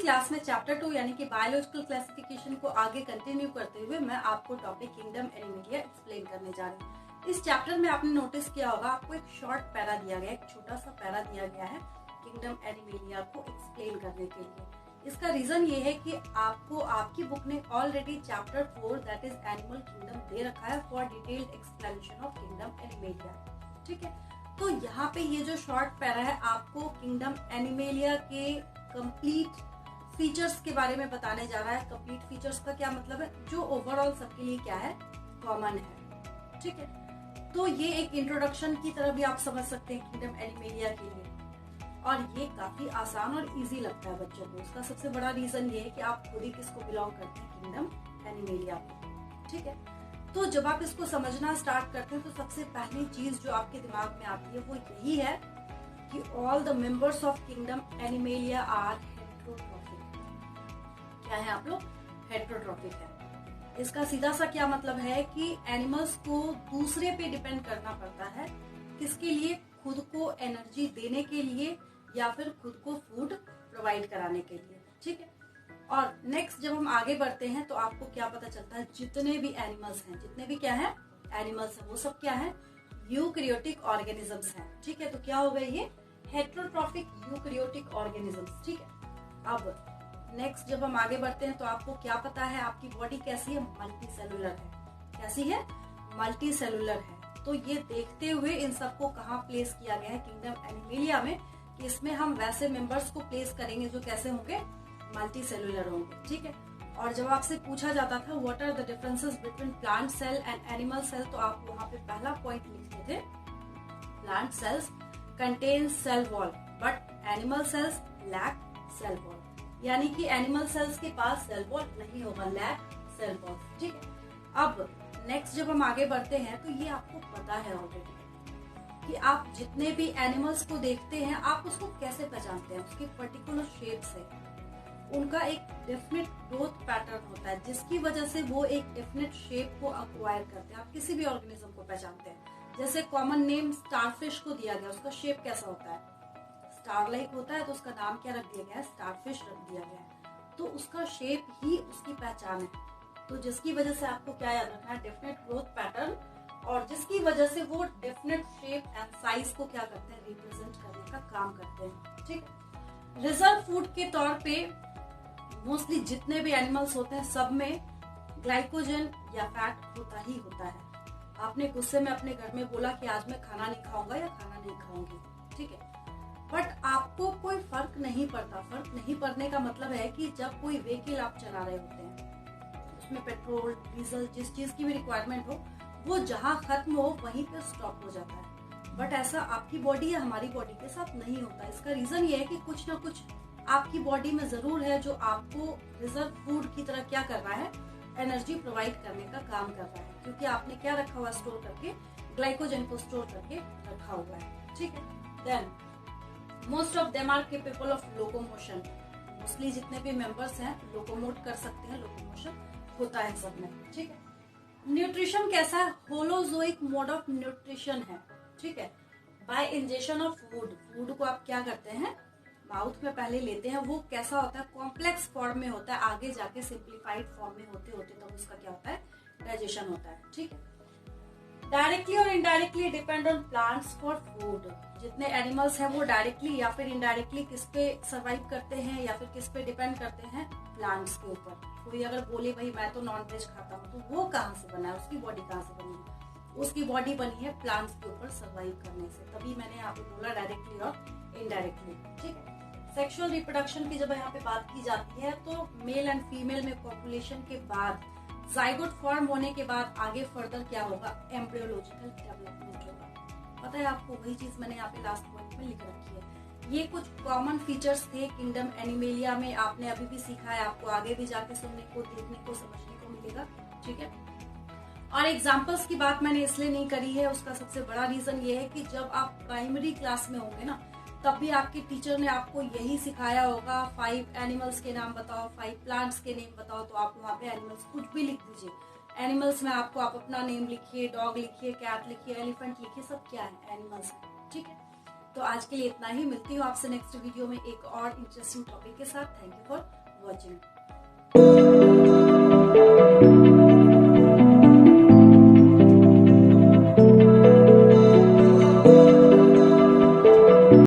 Class में chapter 2 यानी कि बायोलॉजिकल क्लासिफिकेशन को आगे कंटिन्यू करते हुए मैं आपको टॉपिक किंगडम एनिमेलिया एक्सप्लेन करने जा रही हूँ। इस चैप्टर में आपने नोटिस किया होगा, आपको एक शॉर्ट पैरा दिया गया, एक छोटा सा पैरा दिया गया है किंगडम एनिमेलिया को एक्सप्लेन करने के लिए। इसका रीजन ये है कि आपको आपकी बुक ने already chapter 4 that is animal kingdom दे रखा है for detailed explanation of kingdom animalia. ठीक है, तो यहाँ पे ये जो शॉर्ट पैरा है आपको किंगडम एनिमेलिया के कंप्लीट फीचर्स के बारे में बताने जा रहा है। कंप्लीट फीचर्स का क्या मतलब है, जो ओवरऑल सबके लिए क्या है, कॉमन है। ठीक है, तो ये एक इंट्रोडक्शन की तरह भी आप समझ सकते हैं किंगडम एनिमेलिया के लिए, और ये काफी आसान और इजी लगता है बच्चों को। उसका सबसे बड़ा रीजन ये है कि आप खुद ही किसको बिलोंग करते हैं, किंगडम एनिमेलिया को। ठीक है, तो जब आप इसको समझना स्टार्ट करते हैं तो सबसे पहली चीज जो आपके दिमाग में आती है वो यही है कि all the members of kingdom animalia are heterotrophic. क्या है आप लोग, हेट्रोट्रॉफिक है। इसका सीधा सा क्या मतलब है कि एनिमल्स को दूसरे पे डिपेंड करना पड़ता है, किसके लिए, खुद को एनर्जी देने के लिए या फिर खुद को फूड प्रोवाइड कराने के लिए। ठीक है, और नेक्स्ट जब हम आगे बढ़ते हैं तो आपको क्या पता चलता है, जितने भी एनिमल्स हैं, जितने भी क्या है एनिमल्स हैं, वो सब क्या है, यूकैरियोटिक ऑर्गेनिजम्स हैं। ठीक है, तो क्या हो गए ये हेट्रोट्रॉफिक यूकैरियोटिक ऑर्गेनिजम्स। ठीक है, अब नेक्स्ट जब हम आगे बढ़ते हैं तो आपको क्या पता है, आपकी बॉडी कैसी है, मल्टी सेलुलर है। कैसी है, मल्टी सेलुलर है। तो ये देखते हुए इन सबको कहाँ प्लेस किया गया है किंगडम एनिमेलिया में, कि इसमें हम वैसे मेंबर्स को प्लेस करेंगे जो कैसे होंगे, मल्टी सेलुलर होंगे। ठीक है, और जब आपसे पूछा जाता था what are the differences between plant cell and animal cell, तो आप वहाँ पे पहला पॉइंट लिखते थे, plant cells contain cell wall but animal cells lack cell wall. यानी कि एनिमल सेल्स के पास सेल वॉल नहीं होगा, लैक सेल वॉल। ठीक है, अब नेक्स्ट जब हम आगे बढ़ते हैं तो ये आपको पता है ऑलरेडी कि आप जितने भी एनिमल्स को देखते हैं आप उसको कैसे पहचानते हैं, उसके पर्टिकुलर शेप से। उनका एक डेफिनेट ग्रोथ पैटर्न होता है जिसकी वजह से वो एक डेफिनेट शेप को अक्वायर करते हैं। आप किसी भी ऑर्गेनिज्म को पहचानते हैं, जैसे कॉमन नेम स्टारफिश को दिया गया, उसका शेप कैसा होता है, स्टार लाइक होता है, तो उसका नाम क्या रख दिया गया है, स्टारफिश रख दिया गया है। तो उसका शेप ही उसकी पहचान है, तो जिसकी वजह से आपको क्या याद रखना है, डेफिनेट ग्रोथ पैटर्न, और जिसकी वजह से वो डेफिनेट शेप एंड साइज को क्या करते हैं, रिप्रेजेंट करने का काम करते हैं। ठीक, रिजर्व फूड के तौर पे मोस्टली जितने भी एनिमल्स होते हैं सब में ग्लाइकोजन या फैट होता ही होता है। आपने गुस्से में अपने घर में बोला कि आज मैं खाना नहीं खाऊंगा या खाना नहीं खाऊंगी। ठीक है, बट आपको कोई फर्क नहीं पड़ता। फर्क नहीं पड़ने का मतलब है कि जब कोई व्हीकल आप चला रहे होते हैं, उसमें पेट्रोल डीजल जिस चीज की भी रिक्वायरमेंट हो, वो जहाँ खत्म हो वहीं पे स्टॉप हो जाता है। बट ऐसा आपकी बॉडी या हमारी बॉडी के साथ नहीं होता। इसका रीजन ये है कि कुछ ना कुछ आपकी बॉडी में जरूर है जो आपको रिजर्व फूड की तरह क्या कर रहा है, एनर्जी प्रोवाइड करने का काम कर रहा है, क्योंकि आपने क्या रखा हुआ स्टोर करके, ग्लाइकोजन को स्टोर करके रखा हुआ है। ठीक है, then most of them are capable of locomotion. Mostly जितने भी मेंबर्स हैं लोकोमोट कर सकते हैं, लोकोमोशन होता है सब में। ठीक है, न्यूट्रिशन कैसा है, होलोजोइक मोड ऑफ न्यूट्रिशन है। ठीक है, bye injection of food, food को आप क्या करते हैं, माउथ में पहले लेते हैं। वो कैसा होता है, कॉम्प्लेक्स फॉर्म में होता है, आगे जाके सिंप्लीफाइड फॉर्म में होते होते तब उसका क्या होता है, डाइजेशन होता है। ठीक है, डायरेक्टली और indirectly depend on plants for food. जितने एनिमल्स हैं वो डायरेक्टली या फिर इनडायरेक्टली किस पे सर्वाइव करते हैं या फिर किस पे डिपेंड करते हैं, प्लांट्स के ऊपर। कोई अगर बोले भाई मैं तो नॉन वेज खाता हूँ, तो वो कहाँ से बना है, उसकी बॉडी कहाँ से बनी है, उसकी बॉडी बनी है प्लांट्स के ऊपर सर्वाइव करने से। तभी मैंने यहाँ पे बोला डायरेक्टली और इनडायरेक्टली। ठीक है, सेक्सुअल रिप्रोडक्शन की जब यहाँ पे बात की जाती है तो मेल एंड फीमेल में पॉपुलेशन के बाद जाइगोट फॉर्म होने के बाद आगे फर्दर क्या होगा, एम्ब्रियोलॉजिकल डेवलपमेंट होगा। पता है आपको, वही चीज मैंने यहाँ पे लास्ट पॉइंट में लिख रखी है। ये कुछ कॉमन फीचर्स थे किंगडम एनिमेलिया में, आपने अभी भी सीखा है, आपको आगे भी जाके सुनने को, देखने को, समझने को मिलेगा। ठीक है, और एग्जाम्पल्स की बात मैंने इसलिए नहीं करी है, उसका सबसे बड़ा रीजन ये है कि जब आप प्राइमरी क्लास में होंगे ना, तब भी आपके टीचर ने आपको यही सिखाया होगा, 5 एनिमल्स के नाम बताओ, 5 प्लांट्स के नेम बताओ, तो आप वहाँ पे एनिमल्स कुछ भी लिख दीजिए। एनिमल्स में आपको आप अपना नेम लिखिए, डॉग लिखिए, कैट लिखिए, एलिफेंट लिखिए, सब क्या है, एनिमल्स है। ठीक है, तो आज के लिए इतना ही, मिलती हूँ आपसे नेक्स्ट वीडियो में एक और इंटरेस्टिंग टॉपिक के साथ। Thank you for watching.